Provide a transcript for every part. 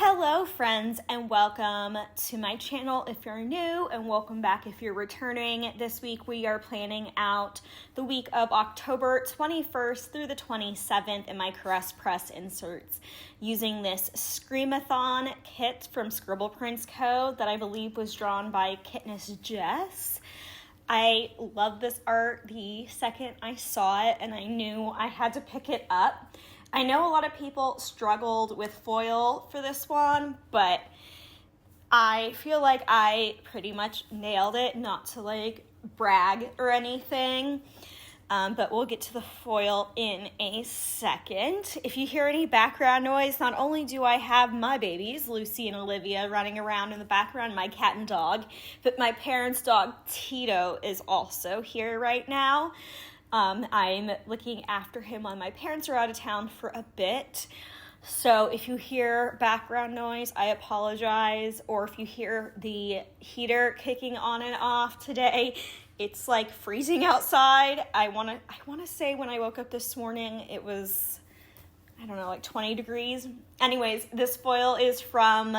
Hello friends, and welcome to my channel if you're new, and welcome back if you're returning. This week we are planning out the week of October 21st through the 27th in my Caress Press inserts using this Screamathon kit from Scribble Prints Co. that I believe was drawn by Kitness Jess. I love this art the second I saw it, and I knew I had to pick it up. I know a lot of people struggled with foil for this one, but I feel like I pretty much nailed it, not to like brag or anything, but we'll get to the foil in a second. If you hear any background noise, not only do I have my babies, Lucy and Olivia, running around in the background, my cat and dog, but my parents' dog, Tito, is also here right now. I'm looking after him while my parents are out of town for a bit. So if you hear background noise, I apologize. Or if you hear the heater kicking on and off today, it's like freezing outside. I want to say when I woke up this morning, it was, I don't know, like 20 degrees. Anyways, this foil is from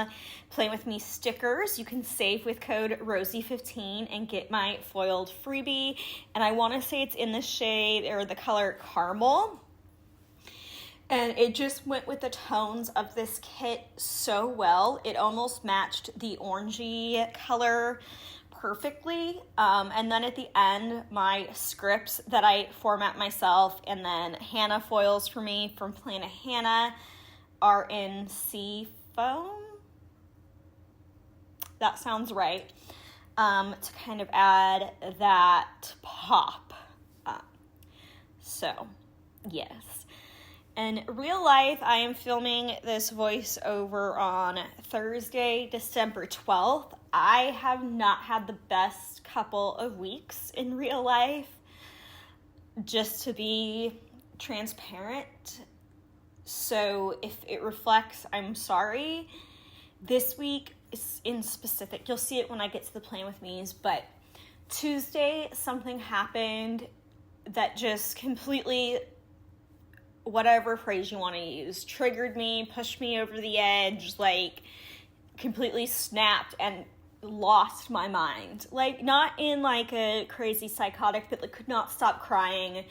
PlanWithMeStickers. You can save with code Rosey15 and get my foiled freebie. And I want to say it's in the shade or the color Caramel. And it just went with the tones of this kit so well. It almost matched the orangey color perfectly. And then at the end, my scripts that I format myself and then Hannah foils for me from Planet Hannah are in sea foam. That sounds right. To kind of add that pop. So, yes. In real life, I am filming this voiceover on Thursday, December 12th. I have not had the best couple of weeks in real life, just to be transparent. So if it reflects, I'm sorry. This week is in specific. You'll see it when I get to the Plan With Me's, but Tuesday, something happened that just completely, whatever phrase you want to use, triggered me, pushed me over the edge, like completely snapped and lost my mind. Like, not in like a crazy psychotic, but like could not stop crying,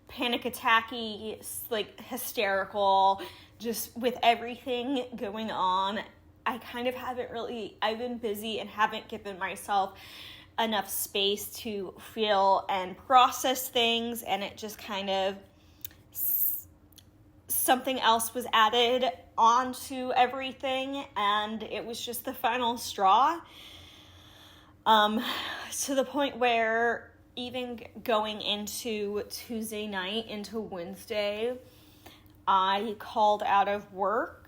panic attacky, like hysterical, just with everything going on. I kind of I've been busy and haven't given myself enough space to feel and process things, and it just kind of, something else was added onto everything, and it was just the final straw. To the point where even going into Tuesday night into Wednesday, I called out of work,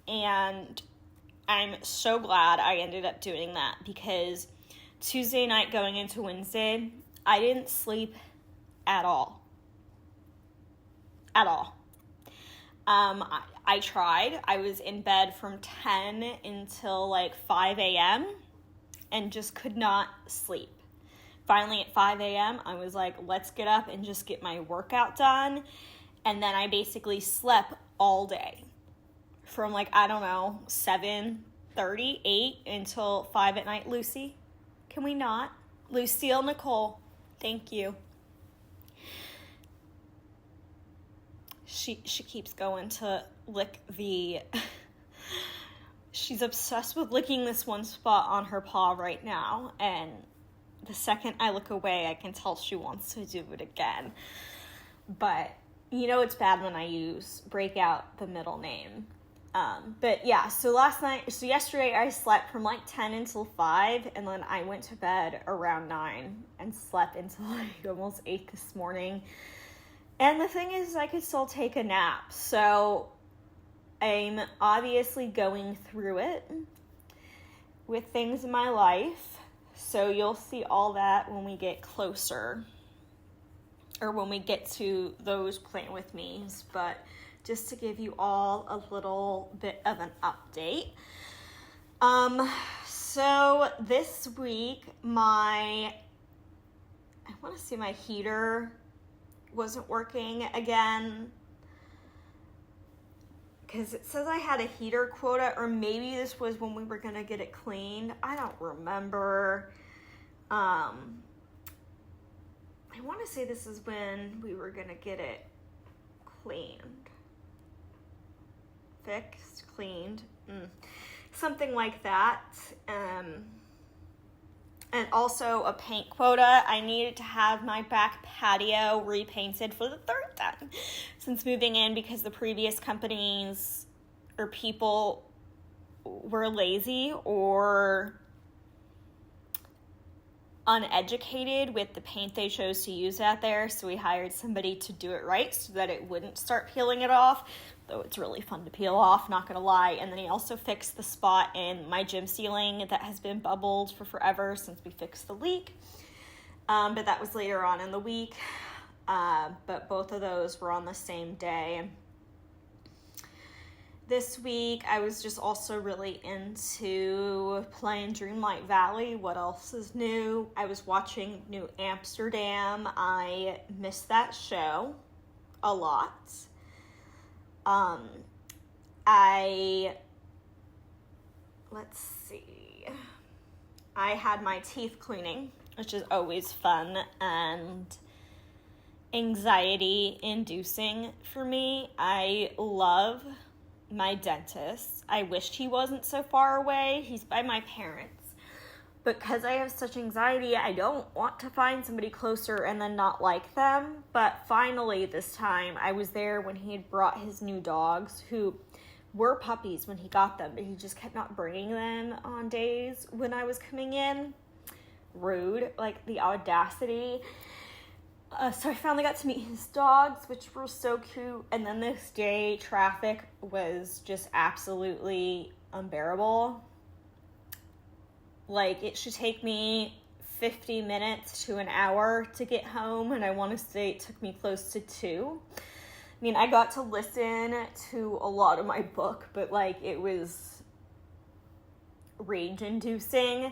and I'm so glad I ended up doing that, because Tuesday night going into Wednesday, I didn't sleep at all. At all. I tried. I was in bed from 10 until like 5 a.m. and just could not sleep. Finally at 5 a.m. I was like, let's get up and just get my workout done. And then I basically slept all day from like, I don't know, 7:30, 8 until 5 at night. Lucy, can we not? Lucille Nicole, thank you. She keeps going to lick the, she's obsessed with licking this one spot on her paw right now, and the second I look away, I can tell she wants to do it again. But you know it's bad when I break out the middle name. But yeah, so yesterday I slept from like 10 until 5, and then I went to bed around 9 and slept until like almost 8 this morning. And the thing is, I could still take a nap, so I'm obviously going through it with things in my life, so you'll see all that when we get closer, or when we get to those Plan With Me's, but just to give you all a little bit of an update. So this week, I want to say my heater wasn't working again. because it says I had a heater quota, or maybe this was when we were going to get it cleaned. I don't remember. I want to say this is when we were going to get it cleaned. Fixed, cleaned, something like that. And also a paint quota. I needed to have my back patio repainted for the third time since moving in, because the previous companies or people were lazy or uneducated with the paint they chose to use out there. So we hired somebody to do it right so that it wouldn't start peeling it off. Though it's really fun to peel off, not gonna lie. And then he also fixed the spot in my gym ceiling that has been bubbled for forever since we fixed the leak. But that was later on in the week. But both of those were on the same day. This week, I was just also really into playing Dreamlight Valley. What else is new? I was watching New Amsterdam. I missed that show a lot. Let's see. I had my teeth cleaning, which is always fun and anxiety inducing for me. I love my dentist. I wished he wasn't so far away. He's by my parents. Because I have such anxiety, I don't want to find somebody closer and then not like them. But finally this time, I was there when he had brought his new dogs, who were puppies when he got them, but he just kept not bringing them on days when I was coming in. Rude, like the audacity. So I finally got to meet his dogs, which were so cute. And then this day, traffic was just absolutely unbearable. Like, it should take me 50 minutes to an hour to get home, and I want to say it took me close to 2. I mean, I got to listen to a lot of my book, but, like, it was rage-inducing.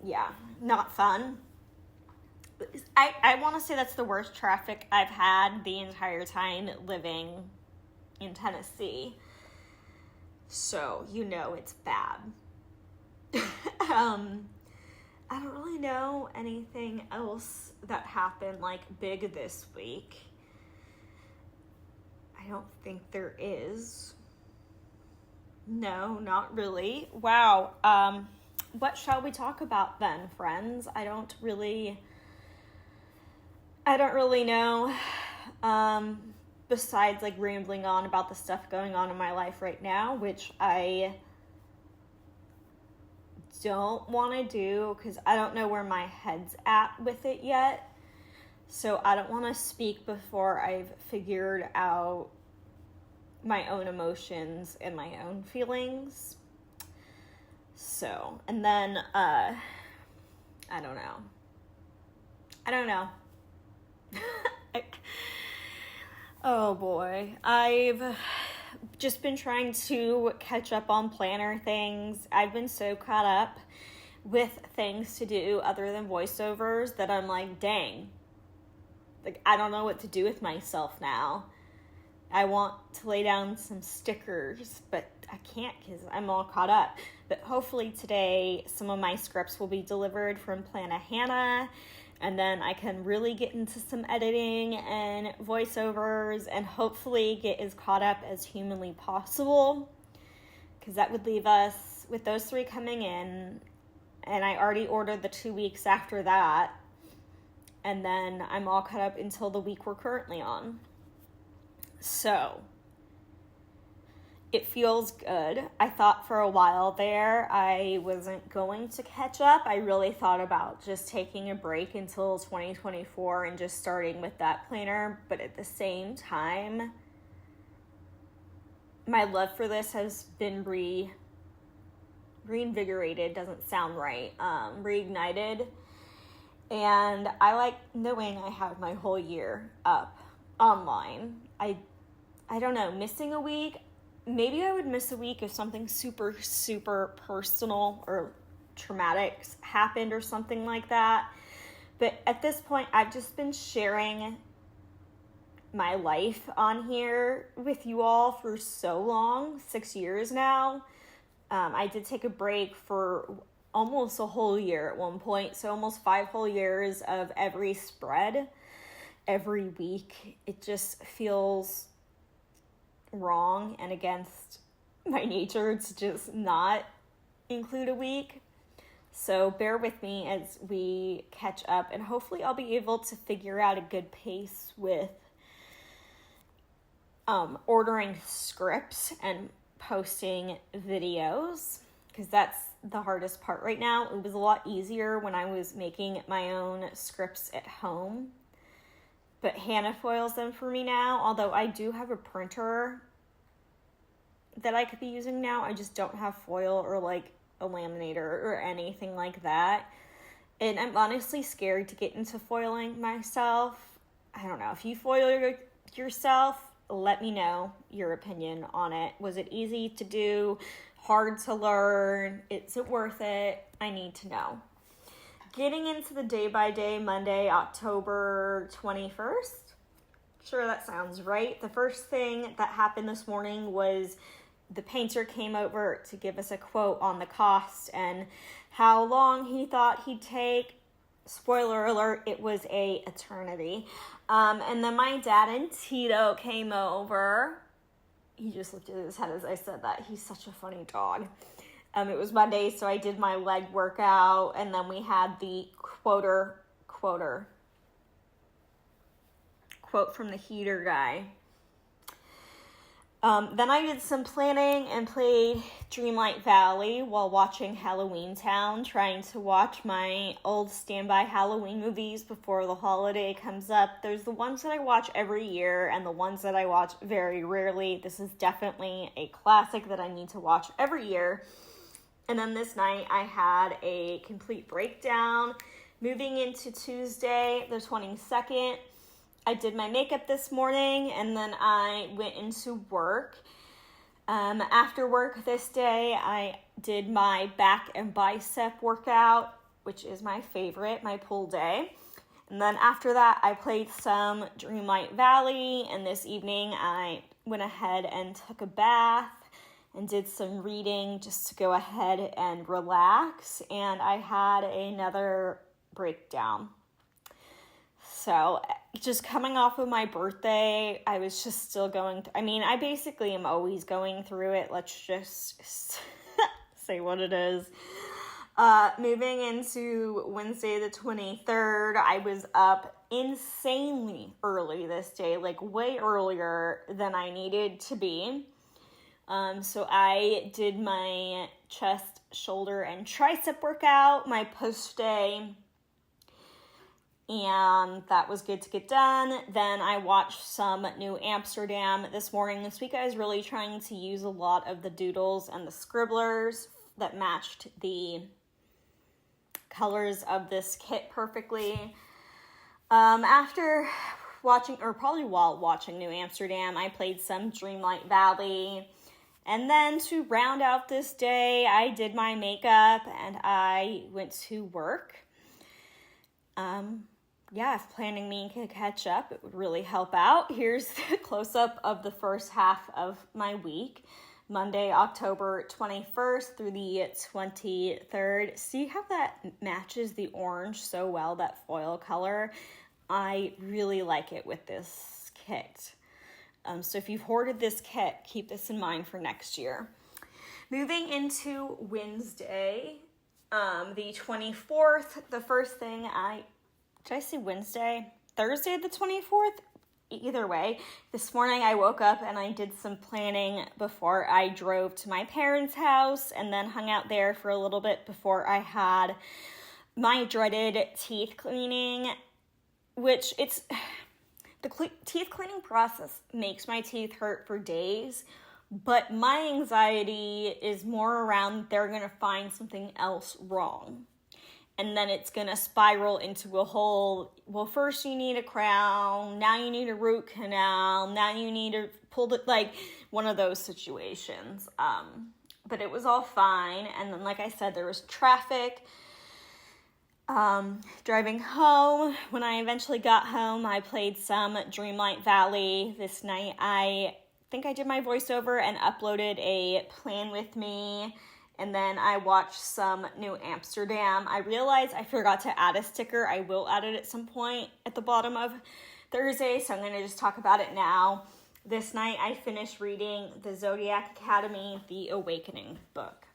Yeah, not fun. I want to say that's the worst traffic I've had the entire time living in Tennessee. So, you know it's bad. I don't really know anything else that happened, like, big this week. I don't think there is. No, not really. Wow. What shall we talk about then, friends? I don't really know. Besides, like, rambling on about the stuff going on in my life right now, which I don't want to do because I don't know where my head's at with it yet. So I don't want to speak before I've figured out my own emotions and my own feelings. So, and then, I don't know. Oh boy, I've just been trying to catch up on planner things. I've been so caught up with things to do other than voiceovers that I'm like, dang, like, I don't know what to do with myself now. I want to lay down some stickers, but I can't because I'm all caught up. But hopefully today, some of my scripts will be delivered from Hannah. And then I can really get into some editing and voiceovers and hopefully get as caught up as humanly possible. Because that would leave us with those 3 coming in. And I already ordered the 2 weeks after that. And then I'm all caught up until the week we're currently on. So, it feels good. I thought for a while there I wasn't going to catch up. I really thought about just taking a break until 2024 and just starting with that planner. But at the same time, my love for this has been reinvigorated, doesn't sound right, reignited. And I like knowing I have my whole year up online. I don't know, missing a week, maybe I would miss a week if something super, super personal or traumatic happened or something like that. But at this point, I've just been sharing my life on here with you all for so long, 6 years now. I did take a break for almost a whole year at one point, so almost 5 whole years of every spread, every week. It just feels wrong and against my nature to just not include a week. So bear with me as we catch up, and hopefully I'll be able to figure out a good pace with ordering scripts and posting videos, because that's the hardest part right now. It was a lot easier when I was making my own scripts at home, but Hannah foils them for me now, although I do have a printer that I could be using now. I just don't have foil or like a laminator or anything like that, and I'm honestly scared to get into foiling myself. I don't know, if you foil yourself, let me know your opinion on it. Was it easy to do? Hard to learn? Is it worth it? I need to know. Getting into the day by day, Monday, October 21st. Sure, that sounds right. The first thing that happened this morning was the painter came over to give us a quote on the cost and how long he thought he'd take. Spoiler alert, it was an eternity. And then my dad and Tito came over. He just lifted his head as I said that. He's such a funny dog. It was Monday, so I did my leg workout, and then we had the quote from the heater guy. Then I did some planning and played Dreamlight Valley while watching Halloween Town, trying to watch my old standby Halloween movies before the holiday comes up. There's the ones that I watch every year and the ones that I watch very rarely. This is definitely a classic that I need to watch every year. And then this night I had a complete breakdown. Moving into Tuesday, the 22nd, I did my makeup this morning, and then I went into work. After work this day, I did my back and bicep workout, which is my favorite, my pull day. And then after that, I played some Dreamlight Valley, and this evening I went ahead and took a bath and did some reading just to go ahead and relax, and I had another breakdown. So just coming off of my birthday, I was just still going I basically am always going through it. Let's just say what it is. Moving into Wednesday the 23rd, I was up insanely early this day, like way earlier than I needed to be. So I did my chest, shoulder, and tricep workout, my post day, and that was good to get done. Then I watched some New Amsterdam this morning. This week I was really trying to use a lot of the doodles and the scribblers that matched the colors of this kit perfectly. After watching, or probably while watching New Amsterdam, I played some Dreamlight Valley. And then to round out this day, I did my makeup and I went to work. If planning me could catch up, it would really help out. Here's the close-up of the first half of my week. Monday, October 21st through the 23rd. See how that matches the orange so well, that foil color? I really like it with this kit. So if you've hoarded this kit, keep this in mind for next year. Moving into Wednesday, the 24th, the first thing did I say Wednesday? Thursday the 24th? Either way, this morning I woke up and I did some planning before I drove to my parents' house and then hung out there for a little bit before I had my dreaded teeth cleaning, which the teeth cleaning process makes my teeth hurt for days, but my anxiety is more around they're going to find something else wrong. And then it's going to spiral into a whole, well, first you need a crown, now you need a root canal, now you need to pull it, like one of those situations. But it was all fine. And then, like I said, there was traffic. Driving home, when I eventually got home, I played some Dreamlight Valley. This night I think I did my voiceover and uploaded a Plan With Me, and then I watched some New Amsterdam. I realized I forgot to add a sticker. I will add it at some point at the bottom of Thursday, so I'm going to just talk about it now. This night I finished reading the Zodiac Academy, The Awakening book.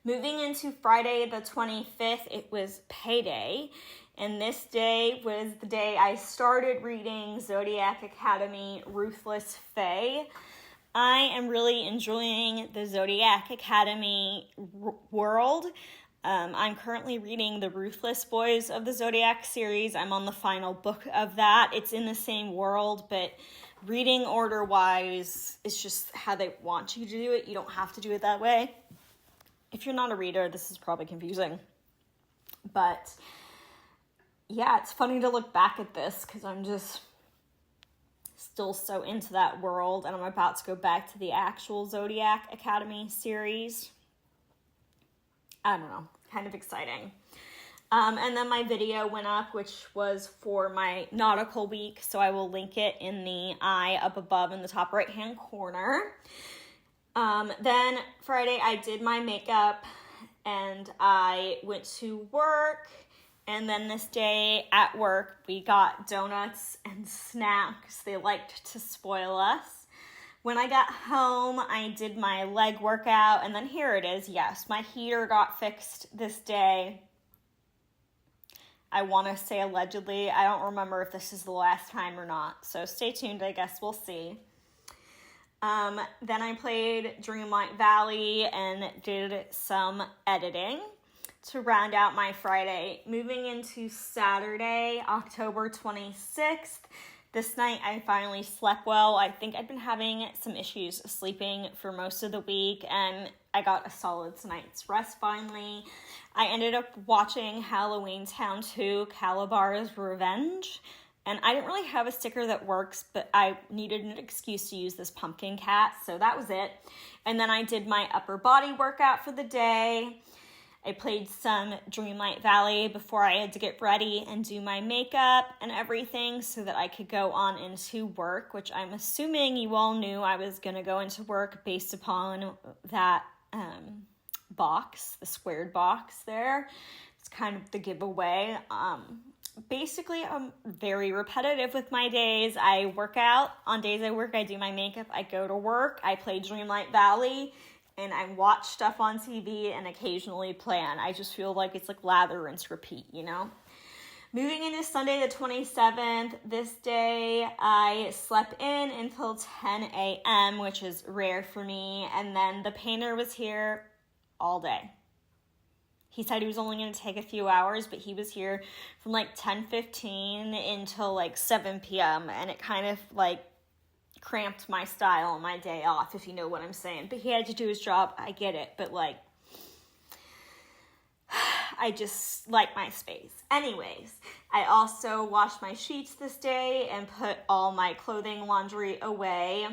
Moving into Friday the 25th, it was payday, and this day was the day I started reading Zodiac Academy, Ruthless Fae. I am really enjoying the Zodiac Academy world. I'm currently reading the Ruthless Boys of the Zodiac series. I'm on the final book of that. It's in the same world, but reading order-wise, it's just how they want you to do it. You don't have to do it that way. If you're not a reader, this is probably confusing. But yeah, it's funny to look back at this because I'm just still so into that world, and I'm about to go back to the actual Zodiac Academy series. I don't know, kind of exciting. And then my video went up, which was for my nautical week, so I will link it in the eye up above in the top right-hand corner. Then Friday I did my makeup and I went to work, and then this day at work we got donuts and snacks. They liked to spoil us. When I got home I did my leg workout, and then here it is. Yes, my heater got fixed this day. I want to say allegedly. I don't remember if this is the last time or not, so stay tuned. I guess we'll see. Then I played Dreamlight Valley and did some editing to round out my Friday. Moving into Saturday, October 26th. This night I finally slept well. I think I've been having some issues sleeping for most of the week, and I got a solid night's rest finally. I ended up watching Halloween Town 2, Calabar's Revenge. And I didn't really have a sticker that works, but I needed an excuse to use this pumpkin cat, so that was it. And then I did my upper body workout for the day. I played some Dreamlight Valley before I had to get ready and do my makeup and everything so that I could go on into work, which I'm assuming you all knew I was going to go into work based upon that box, the squared box there. It's kind of the giveaway. Basically, I'm very repetitive with my days. I work out. On days I work, I do my makeup. I go to work. I play Dreamlight Valley. And I watch stuff on TV and occasionally plan. I just feel like it's like lather, rinse, repeat, you know? Moving into Sunday the 27th, this day I slept in until 10 a.m., which is rare for me. And then the painter was here all day. He said he was only going to take a few hours, but he was here from like 10:15 until like 7 p.m. And it kind of like cramped my style on my day off, if you know what I'm saying. But he had to do his job. I get it. But like, I just like my space. Anyways, I also washed my sheets this day and put all my clothing laundry away.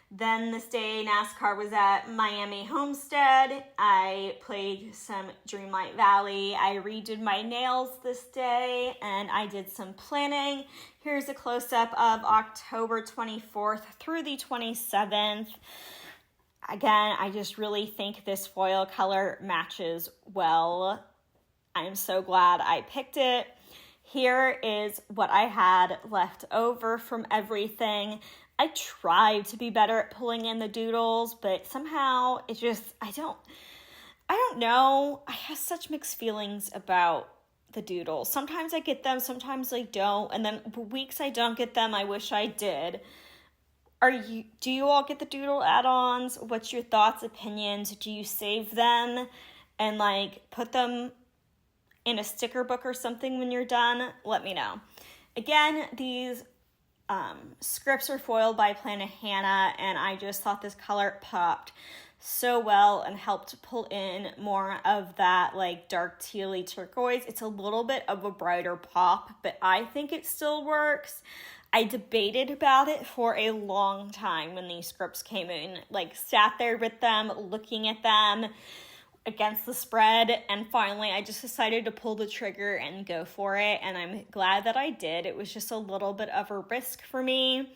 Then this day, NASCAR was at Miami Homestead. I played some Dreamlight Valley. I redid my nails this day, and I did some planning. Here's a close-up of October 24th through the 27th. Again, I just really think this foil color matches well. I'm so glad I picked it. Here is what I had left over from everything. I tried to be better at pulling in the doodles, but somehow it just, I don't know. I have such mixed feelings about the doodles. Sometimes I get them, sometimes I don't. And then the weeks I don't get them, I wish I did. Do you all get the doodle add-ons? What's your thoughts, opinions? Do you save them and like put them in a sticker book or something when you're done? Let me know. Again, these scripts are foiled by Planet Hannah, and I just thought this color popped so well and helped pull in more of that like dark tealy turquoise. It's a little bit of a brighter pop, but I think it still works. I debated about it for a long time when these scripts came in, like sat there with them, looking at them, against the spread, and finally I just decided to pull the trigger and go for it, and I'm glad that I did. It was just a little bit of a risk for me.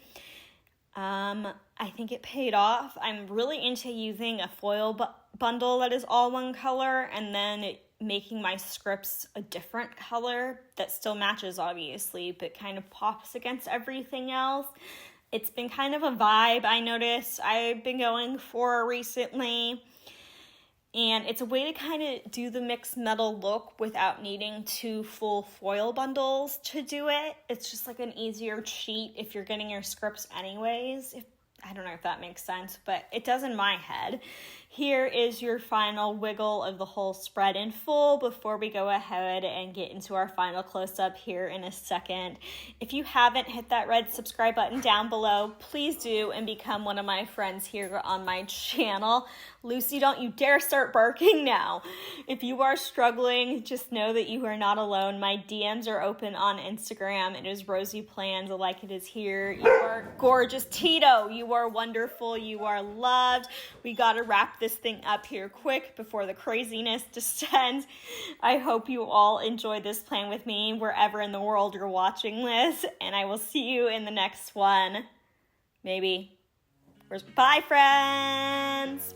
I think it paid off. I'm really into using a foil bundle that is all one color, and then making my scripts a different color that still matches, obviously, but kind of pops against everything else. It's been kind of a vibe I noticed I've been going for recently. And it's a way to kind of do the mixed metal look without needing 2 full foil bundles to do it. It's just like an easier cheat if you're getting your scripts anyways. I don't know if that makes sense, but it does in my head. Here is your final wiggle of the whole spread in full before we go ahead and get into our final close-up here in a second. If you haven't hit that red subscribe button down below, please do and become one of my friends here on my channel. Lucy, don't you dare start barking now. If you are struggling, just know that you are not alone. My DMs are open on Instagram. It is RoseyPlans, like it is here. You are gorgeous. Tito, you are wonderful. You are loved. We got to wrap this thing up here quick before the craziness descends. I hope you all enjoyed this plan with me wherever in the world you're watching this, and I will see you in the next one. Maybe. Bye, friends.